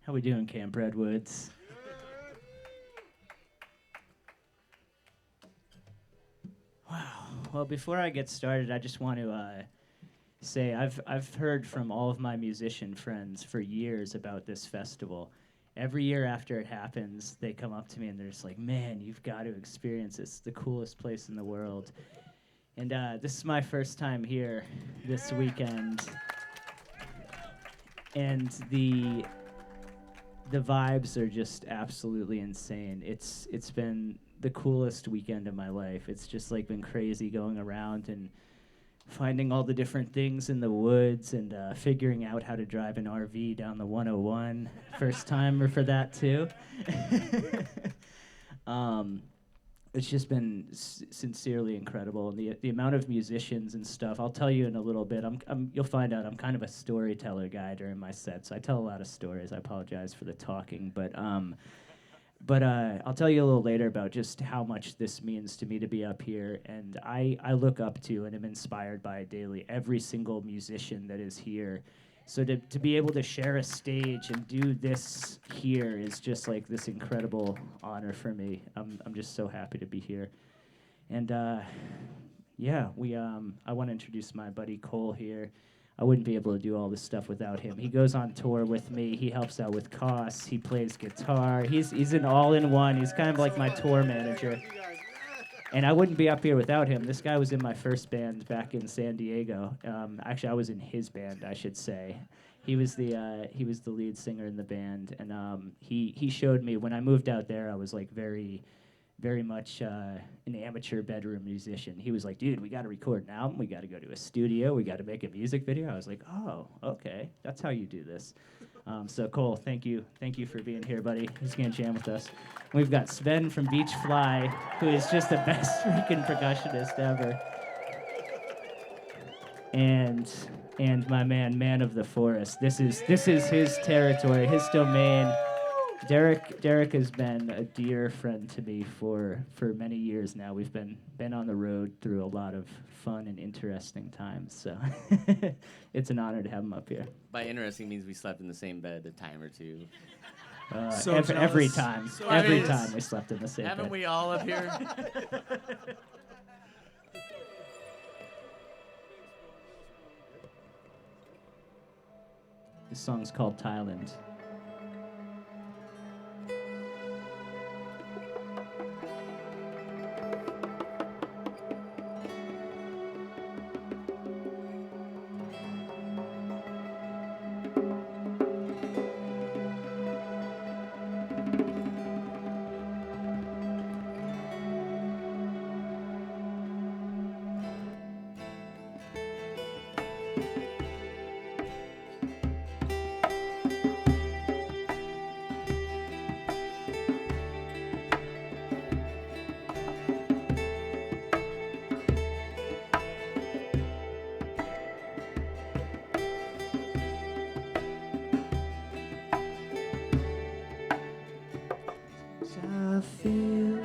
How we doing, Camp Redwoods? Wow. Well, before I get started, I just want to say I've heard from all of my musician friends for years about this festival. Every year after it happens, they come up to me and they're just like, "Man, you've got to experience this. It's the coolest place in the world." And this is my first time here this weekend, and the vibes are just absolutely insane. It's been the coolest weekend of my life. It's just like been crazy going around and finding all the different things in the woods and figuring out how to drive an RV down the 101. First timer for that too. It's just been sincerely incredible, and the amount of musicians and stuff. I'll tell you in a little bit. You'll find out I'm kind of a storyteller guy during my sets. I tell a lot of stories. I apologize for the talking, but I'll tell you a little later about just how much this means to me to be up here, and I look up to and am inspired by daily every single musician that is here. So to be able to share a stage and do this here is just like this incredible honor for me. I'm just so happy to be here. And yeah, I want to introduce my buddy Cole here. I wouldn't be able to do all this stuff without him. He goes on tour with me. He helps out with costs. He plays guitar. He's an all-in-one. He's kind of like my tour manager. And I wouldn't be up here without him. This guy was in my first band back in San Diego. Actually, I was in his band, I should say. He was the lead singer in the band, and he showed me when I moved out there. I was like very much an amateur bedroom musician. He was like, "Dude, we got to record an album. We got to go to a studio. We got to make a music video." I was like, "Oh, okay, that's how you do this." So Cole, thank you for being here, buddy. He's gonna jam with us. We've got Sven from Beach Fly, who is just the best freaking percussionist ever, and my man of the forest. This is his territory, his domain. Derek has been a dear friend to me for many years now. We've been on the road through a lot of fun and interesting times, so it's an honor to have him up here. By interesting means we slept in the same bed a time or two. Every time we slept in the same bed. Haven't we all up here? This song's called Thailand. I feel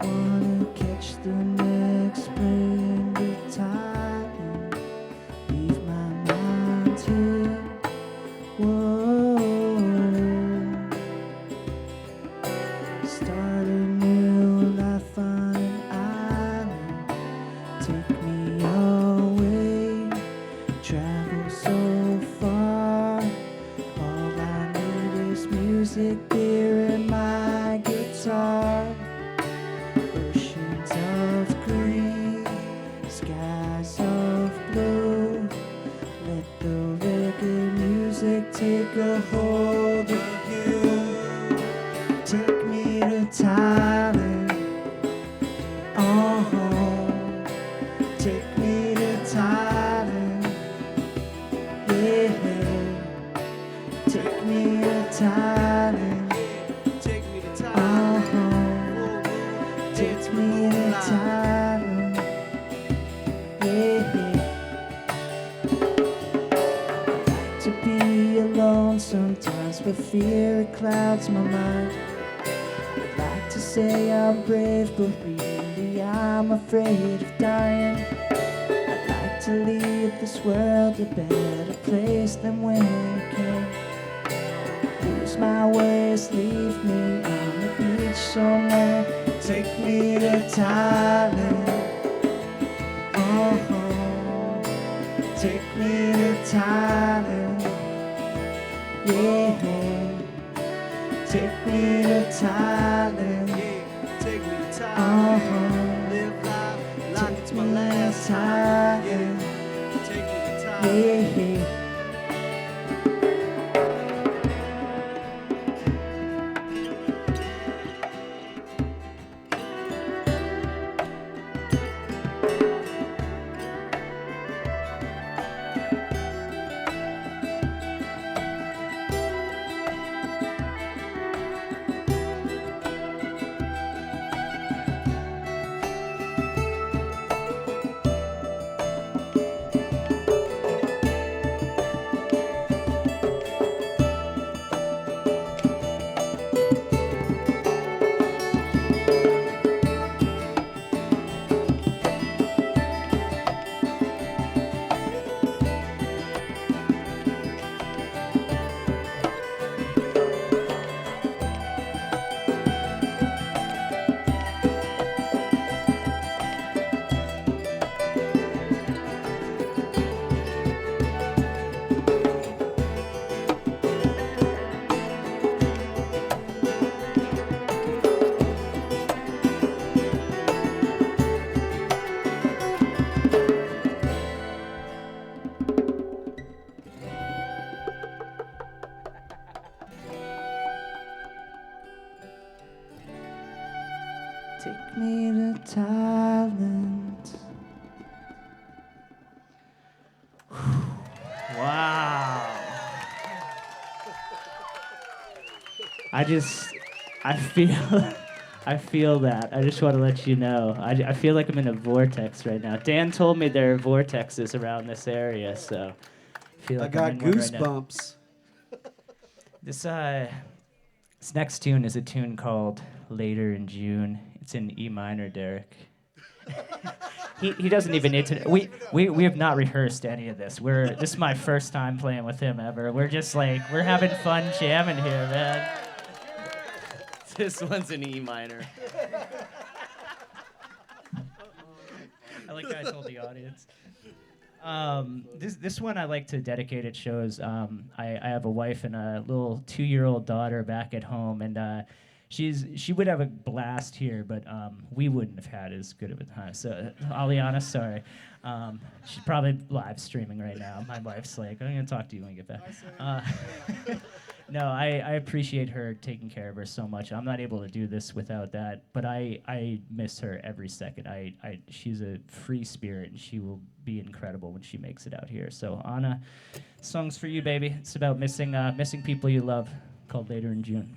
wanna catch the next plane to Thailand, leave my mind here. Start a new life on an island. Take me away, travel so far. All I need is music, beer, and my guitar. Oceans of green, skies of blue. Let the reggae music take a hold of you. Take me to Thailand. Oh, take me to Thailand. Yeah. Take me to Thailand. Take me to Thailand. Take me to Thailand. Yeah. To be alone sometimes, but fear clouds my mind. I'd like to say I'm brave, but really I'm afraid of dying. I'd like to leave this world a better place than when it came. Lose my ways, leave me on the beach somewhere. Take me to Thailand. Oh, take me to Thailand. Yeah, take me to Thailand. Yeah, take me to Thailand. Live life like it's my last time. Yeah, take me to Thailand. Yeah. Take me to Thailand. Wow. I feel that. I just want to let you know. I feel like I'm in a vortex right now. Dan told me there are vortexes around this area, so I feel I like got I'm in one right now. goosebumps. This next tune is a tune called Later in June. It's in E minor, Derek. He doesn't even need to. We have not rehearsed any of this. This is my first time playing with him ever. We're just like we're having fun jamming here, man. This one's in E minor. I like how I told the audience. This one I like to dedicate at shows. I have a wife and a little 2-year-old daughter back at home, and she would have a blast here, but we wouldn't have had as good of a time. So, Aliana, sorry. She's probably live streaming right now. My wife's like, I'm going to talk to you when you get back. No, I appreciate her taking care of her so much. I'm not able to do this without that, but I miss her every second. She's a free spirit, and she will be incredible when she makes it out here. So, Anna, song's for you, baby. It's about missing people you love, called Later in June.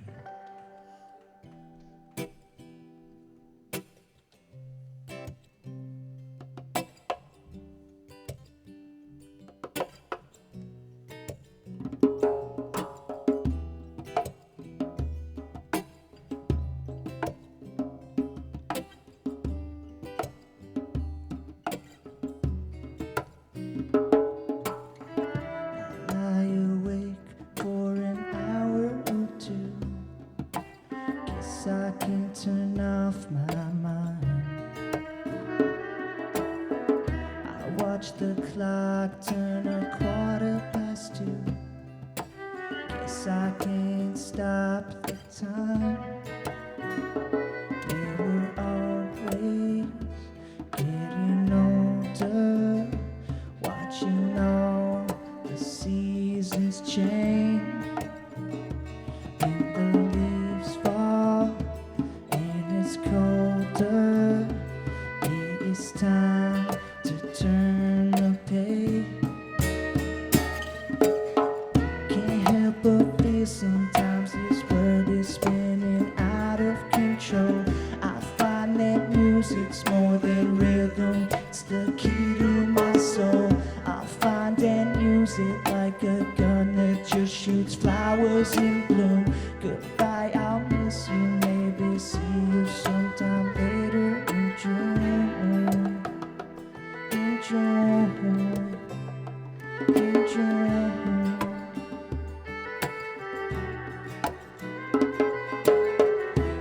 in June.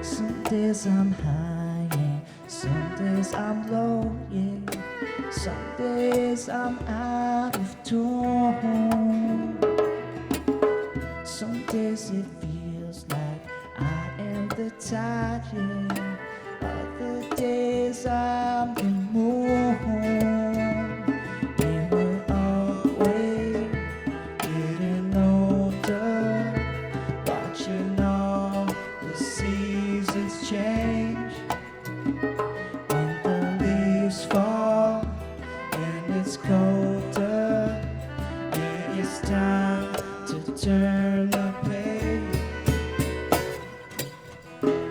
Some days I'm high, yeah. Some days I'm low, yeah. Some days I'm out of tune. Some days it feels like I am the tide, yeah. Other days I'm the moon. And we're always getting older, watching all the seasons change. When the leaves fall and it's colder, yeah, it's time to turn the page.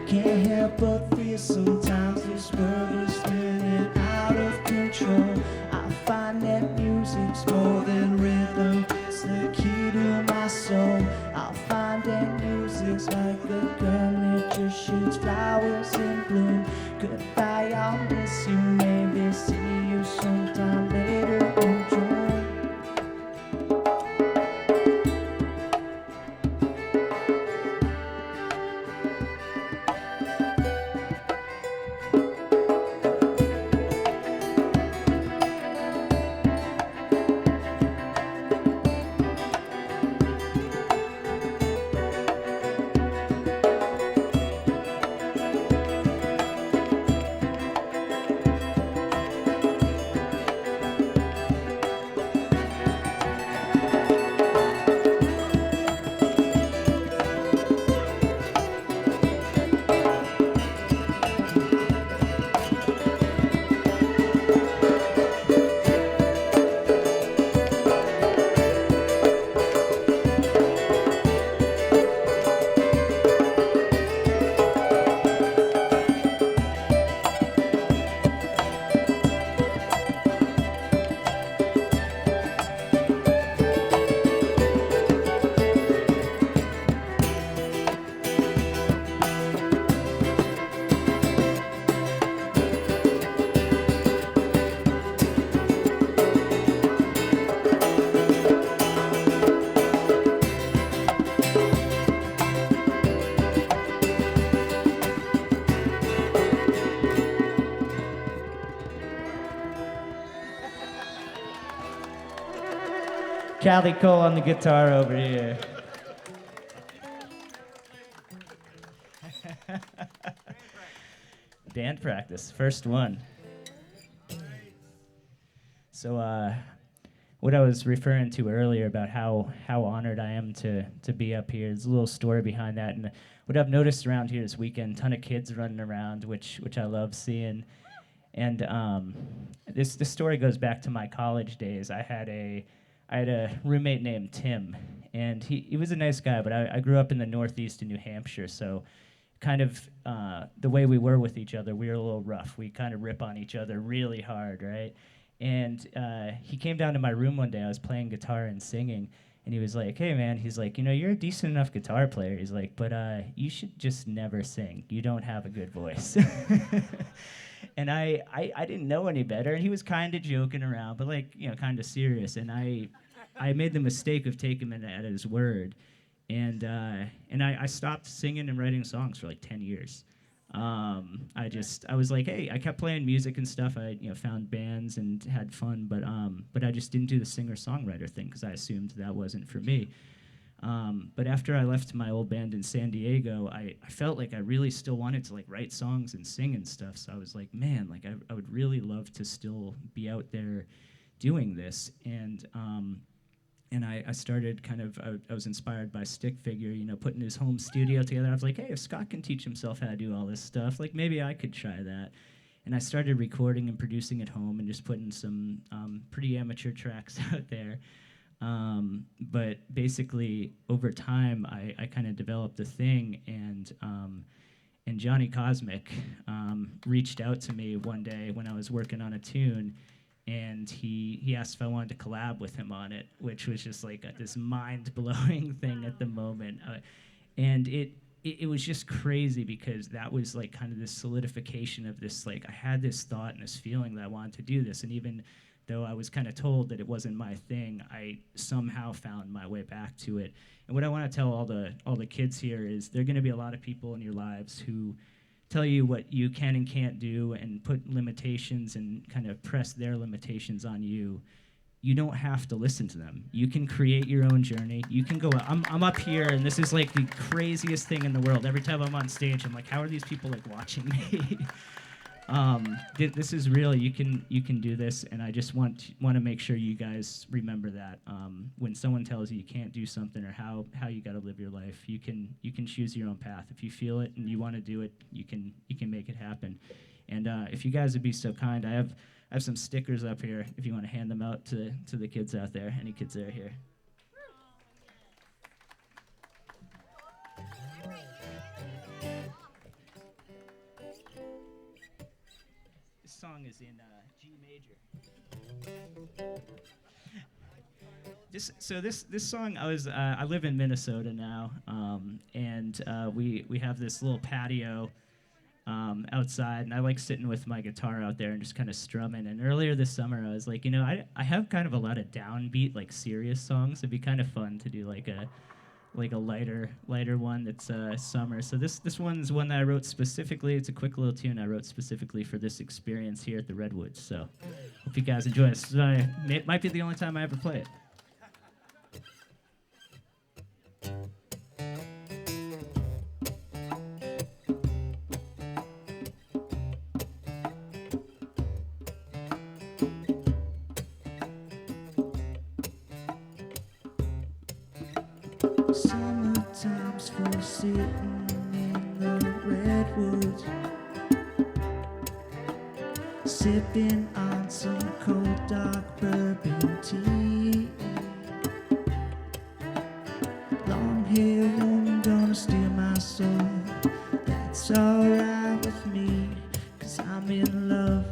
Can't help but feel sometimes this world is spinning out of control. I find that music's more than rhythm, it's the key to my soul. I find that music's like the girl that just shoots flowers in bloom. Goodbye, I'll miss you, maybe see you sometime later in June. Calico on the guitar over here. Band practice, first one. So, what I was referring to earlier about how honored I am to be up here, there's a little story behind that. And what I've noticed around here this weekend, ton of kids running around, which I love seeing. And this story goes back to my college days. I had a roommate named Tim, and he was a nice guy, but I grew up in the Northeast in New Hampshire, so kind of the way we were with each other, we were a little rough. We kind of rip on each other really hard, right? And he came down to my room one day. I was playing guitar and singing, and he was like, "Hey, man," he's like, "you're a decent enough guitar player." He's like, "But you should just never sing. You don't have a good voice." And I didn't know any better, and he was kind of joking around, but kind of serious. And I made the mistake of taking him at his word, and I stopped singing and writing songs for like 10 years. I was like, hey, I kept playing music and stuff. I found bands and had fun, but I just didn't do the singer-songwriter thing because I assumed that wasn't for me. But after I left my old band in San Diego, I felt like I really still wanted to write songs and sing and stuff. So I was like, man, I would really love to still be out there doing this. And I started I was inspired by Stick Figure, putting his home studio together. I was like, hey, if Scott can teach himself how to do all this stuff, maybe I could try that. And I started recording and producing at home and just putting some pretty amateur tracks out there. But basically, over time, I kind of developed a thing, and Johnny Cosmic reached out to me one day when I was working on a tune, and he asked if I wanted to collab with him on it, which was just this mind-blowing thing at the moment. And it was just crazy because that was kind of this solidification of this, I had this thought and this feeling that I wanted to do this, and even though I was kind of told that it wasn't my thing, I somehow found my way back to it. And what I want to tell all the kids here is there are going to be a lot of people in your lives who tell you what you can and can't do and put limitations and kind of press their limitations on you. You don't have to listen to them. You can create your own journey. You can go, I'm up here, and this is like the craziest thing in the world. Every time I'm on stage, I'm like, how are these people like watching me? This is real. You can do this, and I just want to make sure you guys remember that when someone tells you can't do something or how you got to live your life, you can choose your own path. If you feel it and you want to do it, you can make it happen. And if you guys would be so kind, I have some stickers up here if you want to hand them out to the kids out there. Any kids that are here? This song is in G major. This song, I live in Minnesota now, and we have this little patio outside, and I like sitting with my guitar out there and just kind of strumming. And earlier this summer, I was like, I have kind of a lot of downbeat, like serious songs. It'd be kind of fun to do like a lighter one that's summer. So this one's one that I wrote specifically. It's a quick little tune I wrote specifically for this experience here at the Redwoods. So hope you guys enjoy it. It might be the only time I ever play it. Summertime's for sitting in the Redwoods, sipping on some cold dark bourbon tea. Long hair woman gonna steal my soul. That's alright with me, 'cause I'm in love.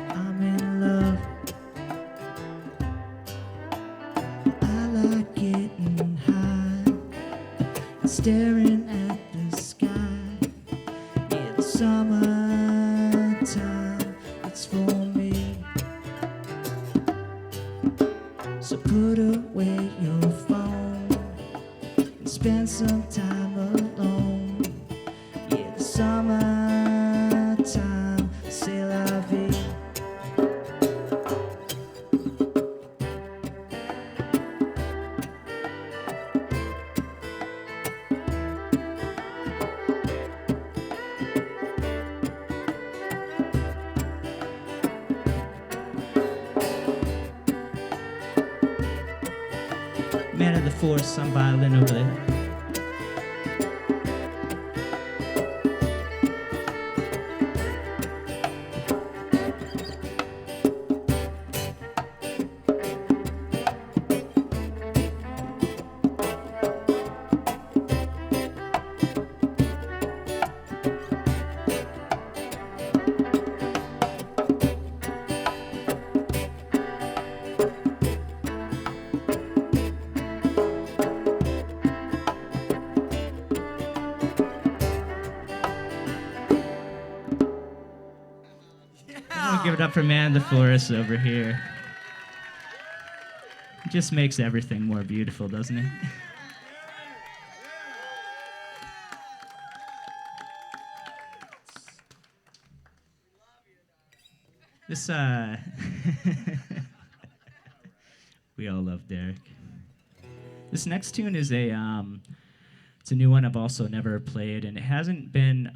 I'm in love. Getting high and staring at the sky. In the summertime, it's for me. So put away your phone and spend some time alone. Yeah, the summertime, c'est la vie. Man of the Force, some violin over there. Give it up for Man the Forest over here. It just makes everything more beautiful, doesn't it? This, we all love Derek. This next tune is it's a new one I've also never played, and it hasn't been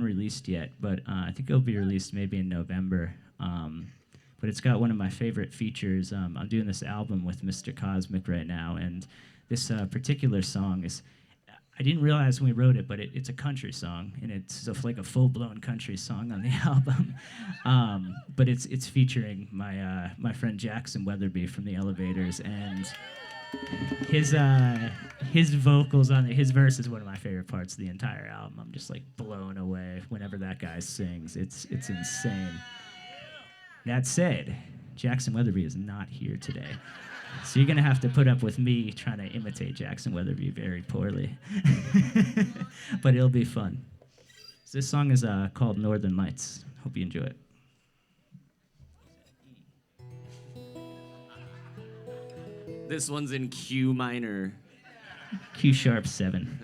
released yet, but I think it'll be released maybe in November. But it's got one of my favorite features. I'm doing this album with Mr. Cosmic right now, and this particular song is, I didn't realize when we wrote it, but it's a country song, and it's like a full-blown country song on the album. But it's featuring my friend Jackson Weatherby from the Elevators, and his vocals on it, his verse is one of my favorite parts of the entire album. I'm just like blown away whenever that guy sings. It's insane. That said, Jackson Weatherby is not here today, so you're gonna have to put up with me trying to imitate Jackson Weatherby very poorly. But it'll be fun. So this song is called Northern Lights. Hope you enjoy it. This one's in Q minor. Q sharp 7.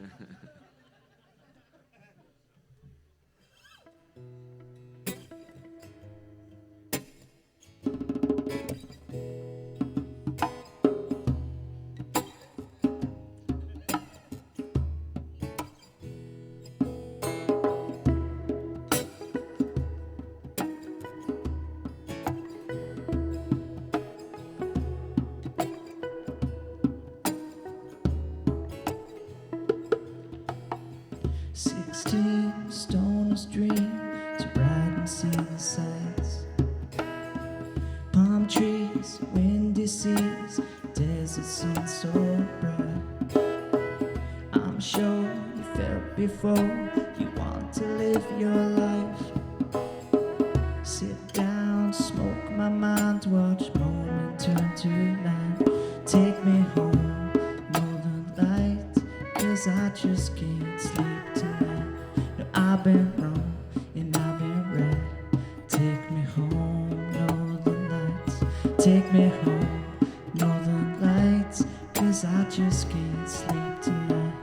Stoner's dream to ride and see the sights. Palm trees, windy seas, desert sun so bright. I'm sure you felt before you want to live your life. Sit down, smoke my mind, watch moment turn to night. Take me home, northern light, 'cause I just can't sleep tonight. No, I've been wrong and I've been right. Take me home, northern lights. Take me home, northern lights, 'cause I just can't sleep tonight.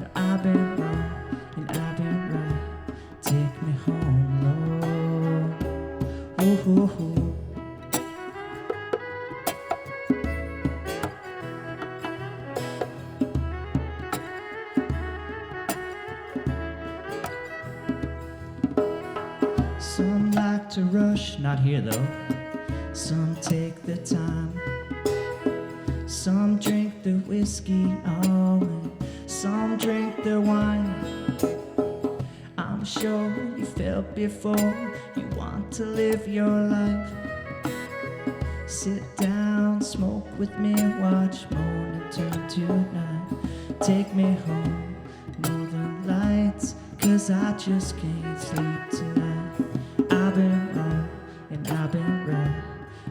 No, I've been wrong and I've been right. Take me home, Lord. Ooh, ooh, ooh. Some like to rush, not here though. Some take their time. Some drink their whiskey, oh, and some drink their wine. I'm sure you felt before you want to live your life. Sit down, smoke with me, watch morning turn to night. Take me home, northern lights, 'cause I just can't sleep tonight. I've been wrong and I've been right.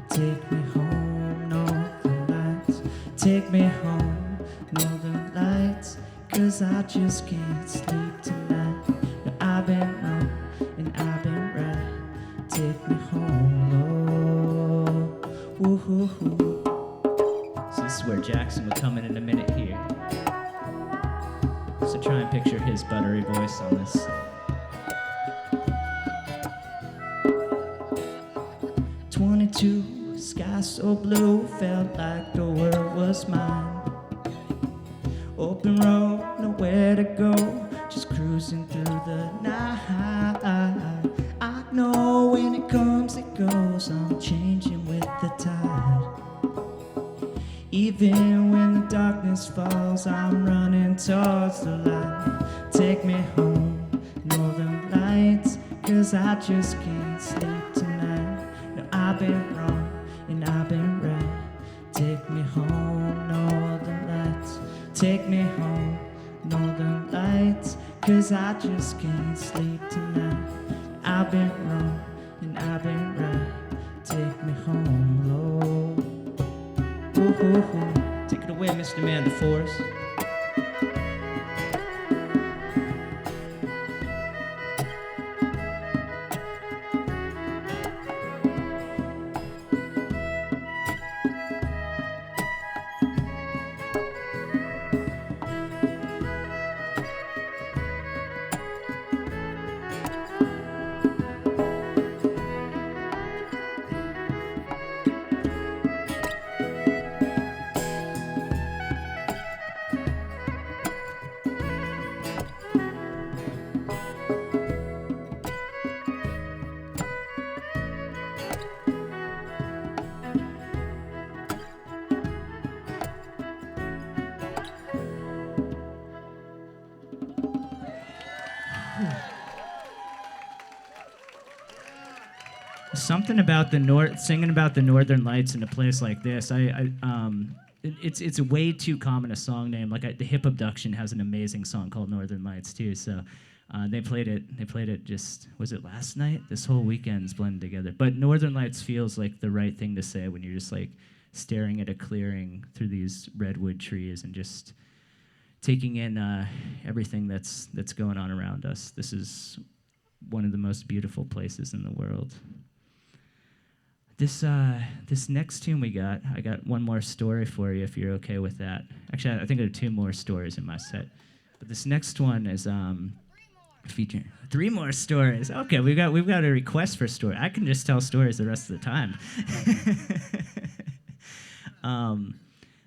Take me home, northern lights. Take me home, northern lights, 'cause I just can't sleep tonight. No, I've been wrong and I've been right. Take me home, Lord. Ooh, ooh, ooh. So this is where Jackson would come in a minute here. So try and picture his buttery voice on this. Sky so blue, felt like the world was mine. Open road, nowhere to go, just cruising through the night. I know when it comes, it goes. I'm changing with the tide. Even when the darkness falls, I'm running towards the light. Take me home, northern lights, 'cause I just can't sleep tonight. No, I've been wrong and I've been right. Take me home, northern lights. Take me home, northern lights, 'cause I just can't sleep tonight. I've been wrong and I've been right. Take me home, Lord. Ooh, ooh, ooh. Take it away, Mr. Man, the force. Something about the singing about the Northern Lights in a place like this. It's a way too common a song name. Like the Hip Abduction has an amazing song called Northern Lights too. So they played it just, was it last night? This whole weekend's blended together. But Northern Lights feels like the right thing to say when you're just like staring at a clearing through these redwood trees and just taking in everything that's going on around us. This is one of the most beautiful places in the world. this next tune I got one more story for you if you're okay with that. Actually, I think there are two more stories in my set, but this next one is featuring three more stories. Okay, we've got a request for story. I can just tell stories the rest of the time.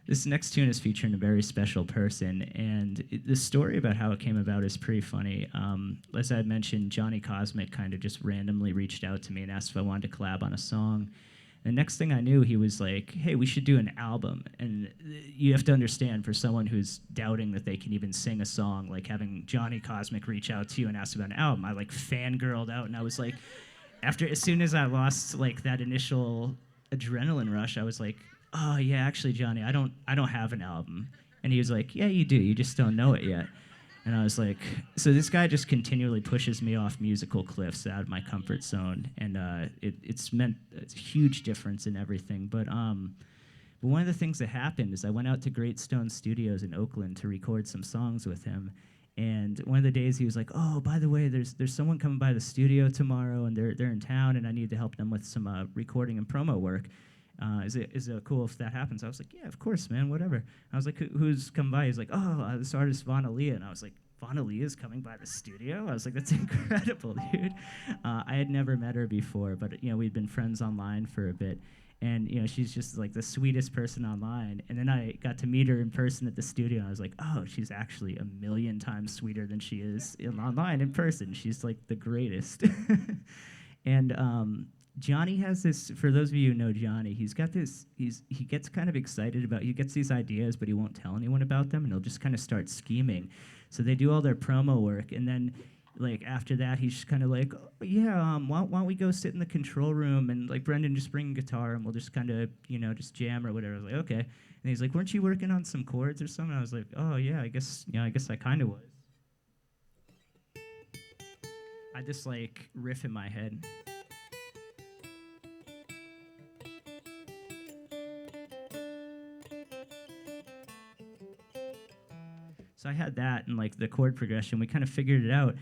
This next tune is featuring a very special person, and the story about how it came about is pretty funny. As I mentioned, Johnny Cosmic kind of just randomly reached out to me and asked if I wanted to collab on a song. The next thing I knew, he was like, hey, we should do an album. And you have to understand, for someone who's doubting that they can even sing a song, like having Johnny Cosmic reach out to you and ask about an album, I like fangirled out, and I was like, as soon as I lost like that initial adrenaline rush, I was like, oh yeah, actually, Johnny, I don't have an album. And he was like, yeah, you do, you just don't know it yet. And I was like, so this guy just continually pushes me off musical cliffs out of my comfort zone, and it's meant a huge difference in everything. But one of the things that happened is I went out to Great Stone Studios in Oakland to record some songs with him. And one of the days he was like, oh, by the way, there's someone coming by the studio tomorrow, and they're in town, and I need to help them with some recording and promo work. Is it cool if that happens? I was like, yeah, of course, man, whatever. I was like, who's come by? He's like, oh, this artist Vana, Liya. And I was like, Vana, Liya is coming by the studio? I was like, that's incredible, dude. I had never met her before, but we'd been friends online for a bit. And she's just like the sweetest person online. And then I got to meet her in person at the studio, and I was like, oh, she's actually a million times sweeter than she is online in person. She's like the greatest. And Johnny has this, for those of you who know Johnny, he gets kind of excited he gets these ideas, but he won't tell anyone about them, and he'll just kind of start scheming. So they do all their promo work, and then like after that, he's just kind of like, oh, yeah, why don't we go sit in the control room, and like Brendan, just bring a guitar, and we'll just kind of, just jam or whatever. I was like, okay. And he's like, weren't you working on some chords or something? I was like, oh yeah, I guess I kind of was. I just like riff in my head. So I had that and like the chord progression. We kind of figured it out.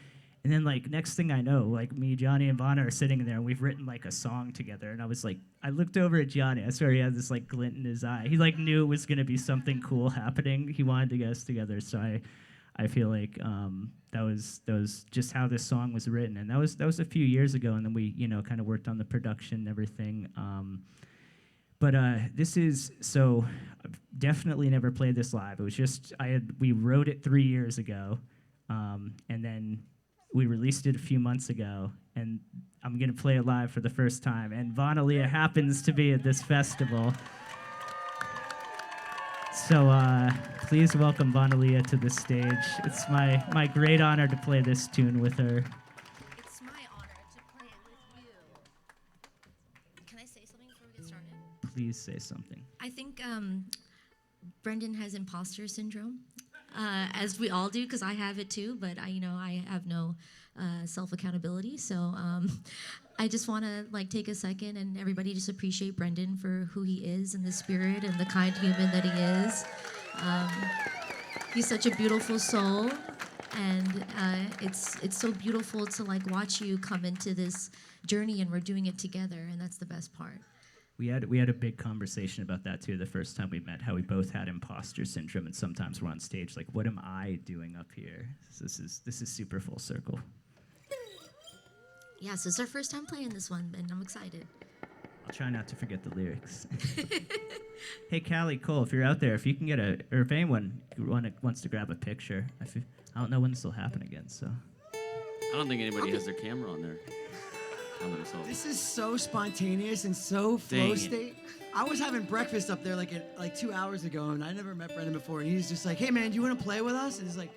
And then like next thing I know, like me, Johnny, and Vana are sitting there, and we've written like a song together. And I was like, I looked over at Johnny. I swear he had this like glint in his eye. He like knew it was gonna be something cool happening. He wanted to get us together. So I feel like that was just how this song was written. And that was a few years ago. And then we kind of worked on the production and everything. But this is, so I've definitely never played this live. It was just, we wrote it 3 years ago, and then we released it a few months ago, and I'm gonna play it live for the first time. And Vana, Liya happens to be at this festival. So please welcome Vana, Liya to the stage. It's my great honor to play this tune with her. It's my honor to play it with you. Can I say something before we get started? Please say something. I think Brendan has imposter syndrome, as we all do, because I have it too. But I have no self-accountability. So I just want to take a second and everybody just appreciate Brendan for who he is and the spirit and the kind human that he is. He's such a beautiful soul, and it's so beautiful to watch you come into this journey, and we're doing it together, and that's the best part. We had a big conversation about that too the first time we met, how we both had imposter syndrome, and sometimes we're on stage like, what am I doing up here? This is super full circle. Yeah, so it's our first time playing this one, and I'm excited. I'll try not to forget the lyrics. Hey, Callie, Cole, if you're out there, if you can get or if anyone wants to grab a picture, I don't know when this will happen again, so. I don't think anybody has their camera on there. This is so spontaneous and so flow state. I was having breakfast up there like 2 hours ago, and I never met Brendan before, and he's just like, hey man, do you want to play with us? And he's like,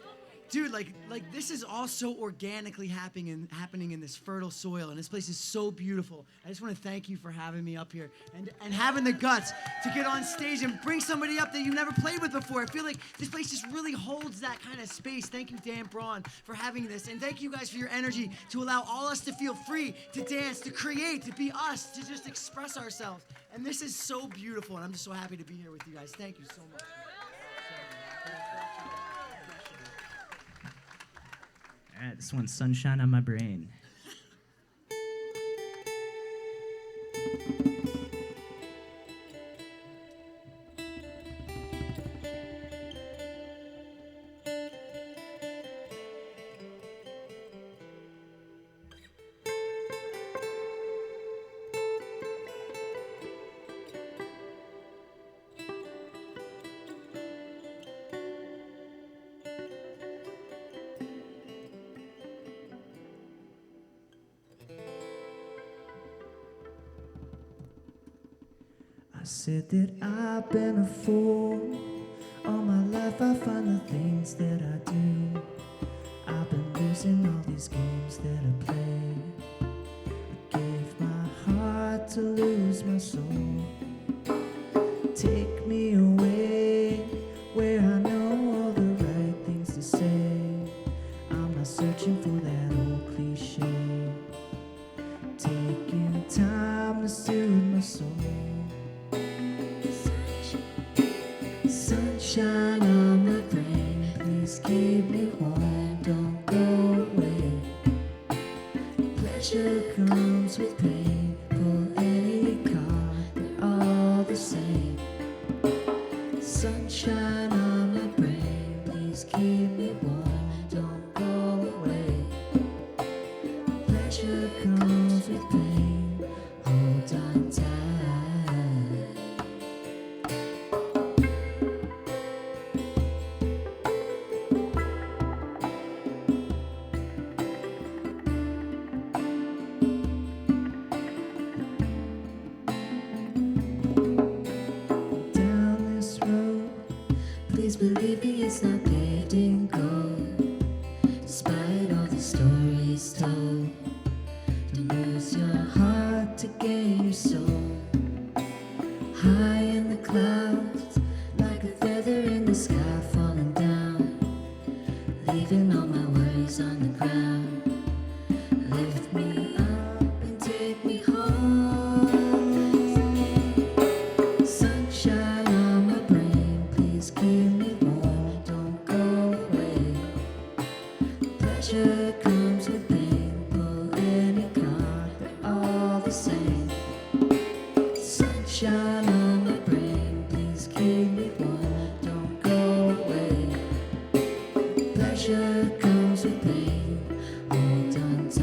dude, like this is all so organically happening in this fertile soil, and this place is so beautiful. I just want to thank you for having me up here and having the guts to get on stage and bring somebody up that you've never played with before. I feel like this place just really holds that kind of space. Thank you, Dan Braun, for having this, and thank you guys for your energy to allow all us to feel free, to dance, to create, to be us, to just express ourselves. And this is so beautiful, and I'm just so happy to be here with you guys. Thank you so much. All right, this one's Sunshine on My Brain. said that I've been a fool. All my life I find the things that I do. I've been losing all these games that I play. I gave my heart to lose my soul. Take me away where I know all the right things to say. I'm not searching for that old cliche. Taking time to soothe my soul. Sunshine on my brain, please keep me warm, don't go away. Pleasure comes with pain, pull any card, they're all the same. Sunshine on my brain, please keep me warm, don't go away. Pleasure comes with pain, hold on tight. Down this road, please believe me, it's not paved in gold. Despite all the stories told, to lose your heart to gain your soul. High in the clouds, like a feather in the sky falling down, leaving all my worries on the ground. Lift me up and take me home. Sunshine on my brain, please keep me warm, don't go away. Pleasure comes with pain, pull any card, they're all the same. Sunshine on my brain, please keep me warm, don't go away. Pleasure comes with pain, hold on tight.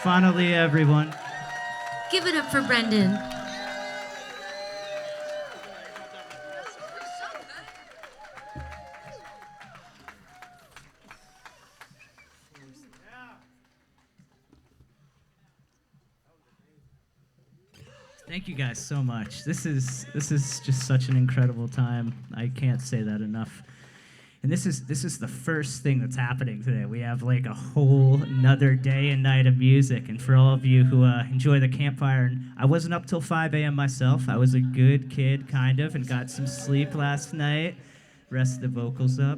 Finally, everyone. Give it up for Brendan. Thank you guys so much. This is just such an incredible time. I can't say that enough. And this is the first thing that's happening today. We have like a whole another day and night of music. And for all of you who enjoy the campfire, and I wasn't up till 5 a.m. myself. I was a good kid, kind of, and got some sleep last night. Rest the vocals up.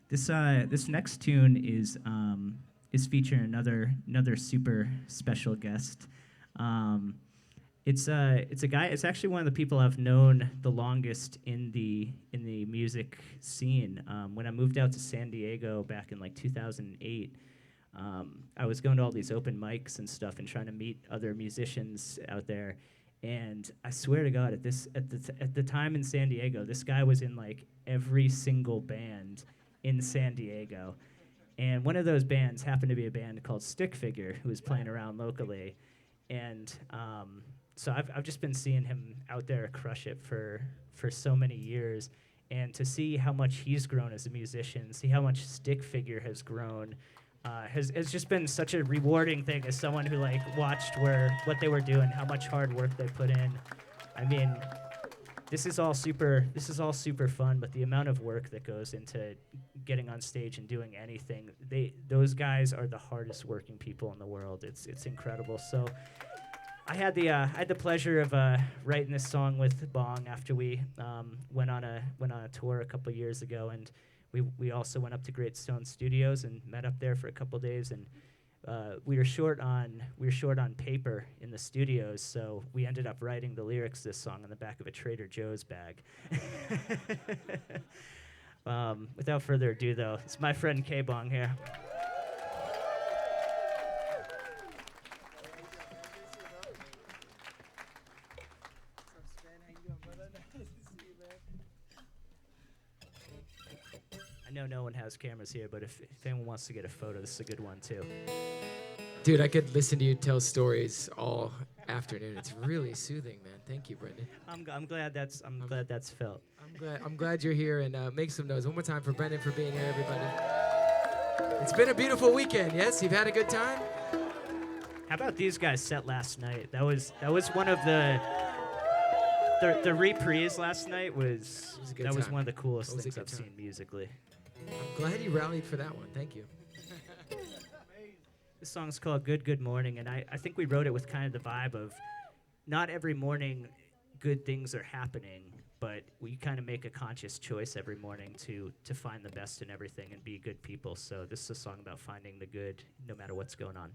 This next tune is featuring another super special guest. It's a guy. It's actually one of the people I've known the longest in the music scene. When I moved out to San Diego back in like 2008, I was going to all these open mics and stuff and trying to meet other musicians out there. And I swear to God, at the time in San Diego, this guy was in like every single band in San Diego. And one of those bands happened to be a band called Stick Figure, who was playing around locally. And so I've just been seeing him out there crush it for so many years, and to see how much he's grown as a musician, see how much Stick Figure has grown, has just been such a rewarding thing as someone who like watched what they were doing, how much hard work they put in. I mean, this is all super fun, but the amount of work that goes into getting on stage and doing anything, those guys are the hardest working people in the world. It's incredible. So I had the pleasure of writing this song with Kbong after we went on a tour a couple years ago, and we also went up to Great Stone Studios and met up there for a couple days, and we were short on paper in the studios, so we ended up writing the lyrics to this song on the back of a Trader Joe's bag. Without further ado, though, it's my friend Kbong here. I know no one has cameras here, but if anyone wants to get a photo, this is a good one too. Dude, I could listen to you tell stories all afternoon. It's really soothing, man. Thank you, Brendan. I'm glad that's felt. I'm glad you're here, and make some noise one more time for Brendan for being here, everybody. It's been a beautiful weekend. Yes, you've had a good time. How about these guys set last night? That was one of the reprise last night was one of the coolest things I've seen musically. I'm glad you rallied for that one. Thank you. This song's called Good Good Morning, and I think we wrote it with kind of the vibe of not every morning good things are happening, but we kind of make a conscious choice every morning to find the best in everything and be good people. So this is a song about finding the good no matter what's going on.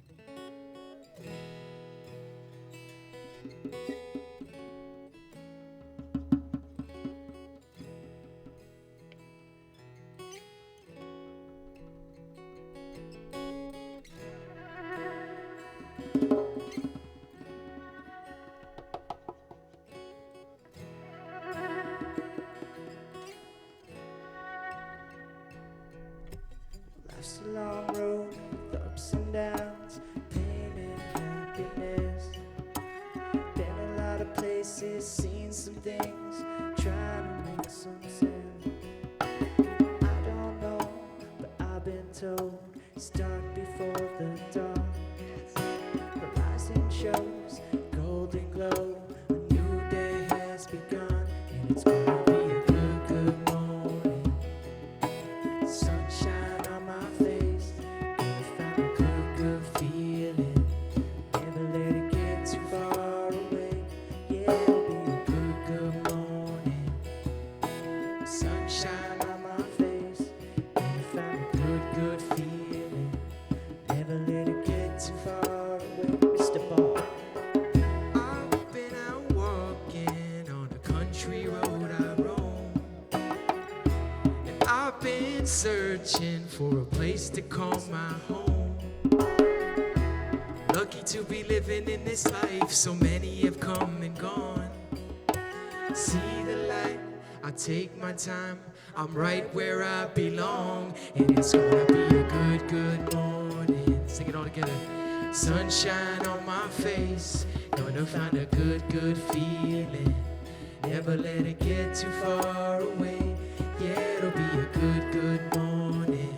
Life's a long road with ups and downs, pain and happiness. Been a lot of places, seen some things, trying to make some sense. I don't know, but I've been told it's dark before the dawn. Horizon shows golden glow, a new day has begun, and it's gonna be a good, good morning. Sunshine on my face, gonna find a good, good feeling. Never let it get too far away. Yeah, it'll be a good, good morning. Sunshine on my face, gonna find a good, good feeling. Never let it get too far away. Mr. Ball. I've been out walking on a country road I roam, and I've been searching for a place to call my home. Lucky to be living in this life, so many have come and gone. See the light, I take my time, I'm right where I belong, and it's gonna be a good, good morning. Sing it all together. Sunshine on my face, gonna find a good, good feeling. Never let it get too far away. Yeah, it'll be a good, good morning.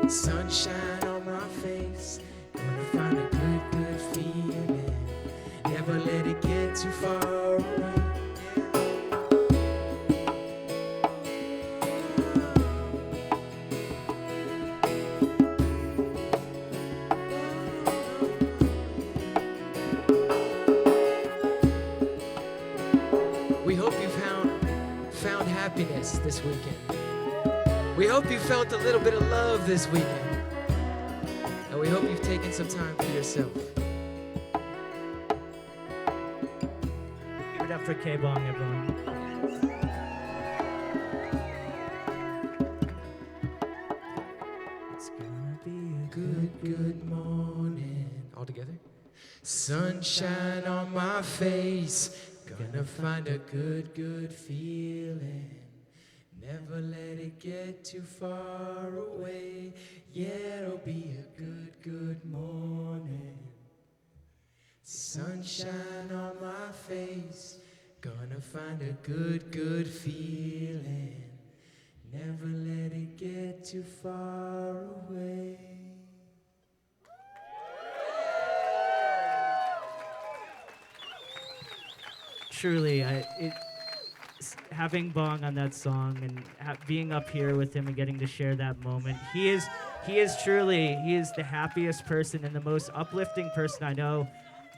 Sunshine on my face, gonna find a good, good feeling. Never let it get too far away. We hope you found happiness this weekend. We hope you felt a little bit of love this weekend. And we hope you've taken some time for yourself. Give it up for Kbong, everyone. It's gonna be a Good, good morning. All together. Sunshine on my face. Gonna find a good, good feeling. Never let it get too far away. Yeah, it'll be a good, good morning. Sunshine on my face. Gonna find a good, good feeling. Never let it get too far away. Truly, having Bong on that song and being up here with him and getting to share that moment. He is the happiest person and the most uplifting person I know.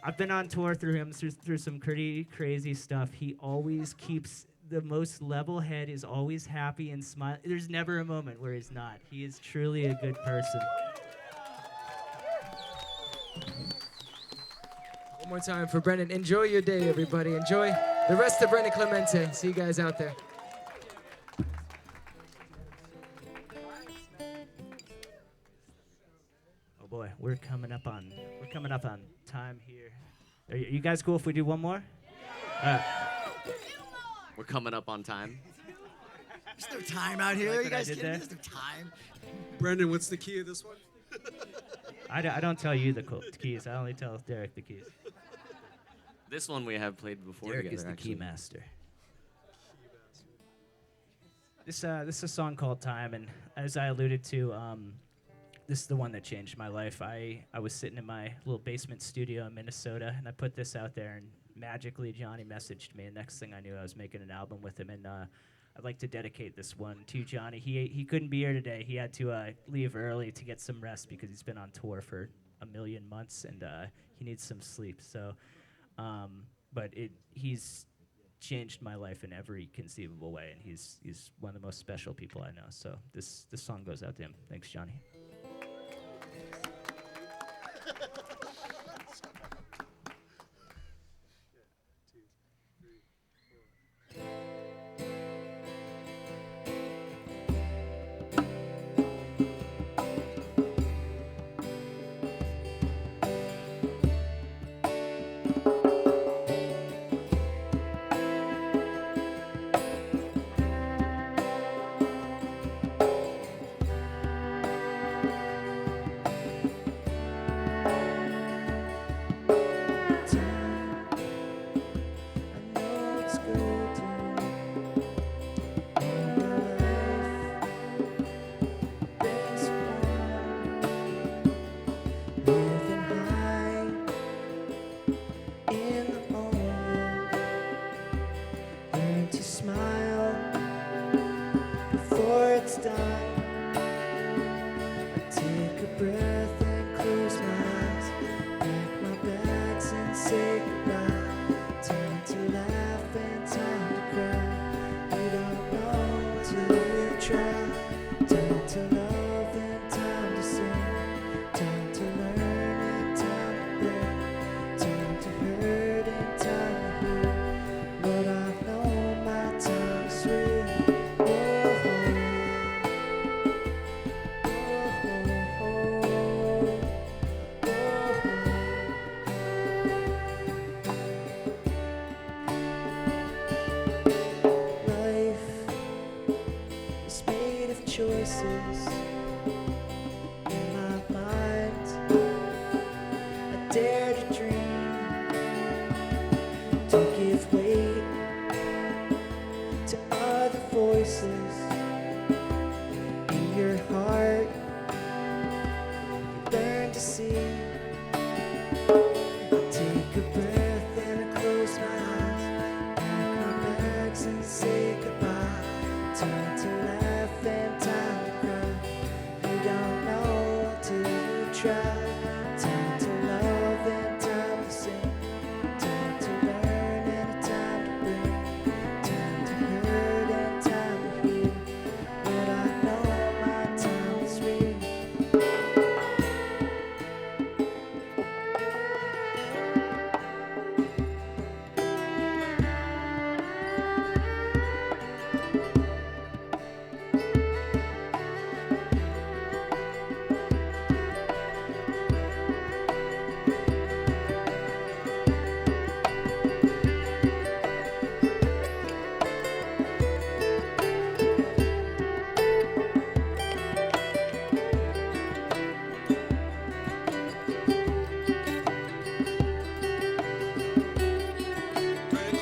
I've been on tour through him through some pretty crazy stuff. He always keeps the most level head, is always happy and smile. There's never a moment where he's not. He is truly a good person. One more time for Brendan. Enjoy your day, everybody. Enjoy the rest of Brendan Clemente. See you guys out there. Oh boy, we're coming up on time here. Are you guys cool if we do one more? We're coming up on time. There's no time out here. Like You what I guys did kidding? there? There's no time. Brendan, what's the key of this one? I don't tell you the keys. I only tell Derek the keys. This one we have played before Derek together, is the actually. key master. This is a song called Time, and as I alluded to, this is the one that changed my life. I was sitting in my little basement studio in Minnesota, and I put this out there, and magically Johnny messaged me, and next thing I knew, I was making an album with him, and I'd like to dedicate this one to Johnny. He couldn't be here today. He had to leave early to get some rest because he's been on tour for a million months, and he needs some sleep. So, but he's changed my life in every conceivable way, and he's one of the most special people I know. So this song goes out to him. Thanks, Johnny.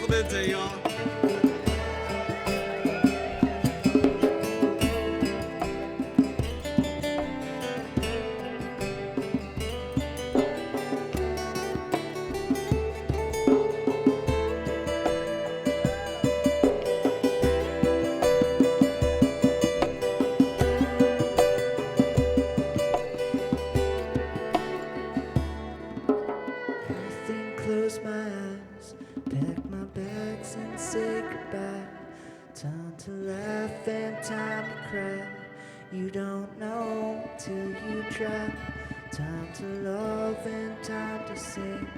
Clemente, y'all. say goodbye. Time to laugh and time to cry. You don't know till you try. Time to love and time to sing.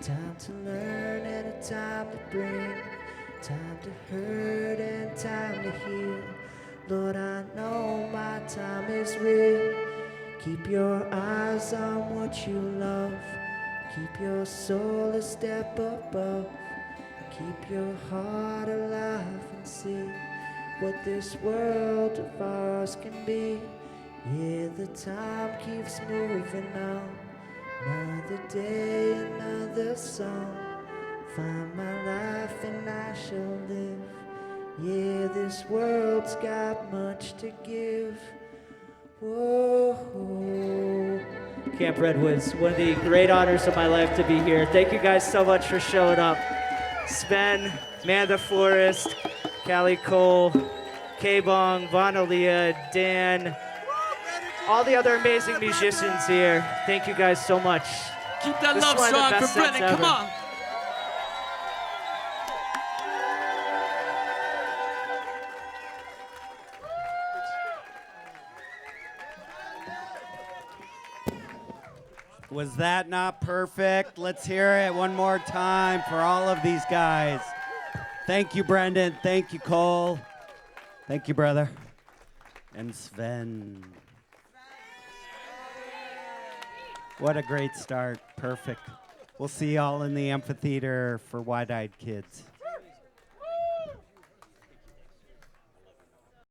Time to learn and a time to bring. Time to hurt and time to heal. Lord, I know my time is real. Keep your eyes on what you love. Keep your soul a step above. Keep your heart alive and see what this world of ours can be. Yeah, the time keeps moving on. Another day, another song. Find my life and I shall live. Yeah, this world's got much to give. Whoa. Camp Redwoods, one of the great honors of my life to be here. Thank you guys so much for showing up. Sven, Amanda Forrest, Callie Cole, Kbong, Vana, Liya, Dan, all the other amazing musicians here. Thank you guys so much. Keep that This is love one of the strong best for Brendan. sets Come ever. on. Was that not perfect? Let's hear it one more time for all of these guys. Thank you, Brendan. Thank you, Cole. Thank you, brother. And Sven. What a great start. Perfect. We'll see y'all in the amphitheater for Wide-Eyed Kids.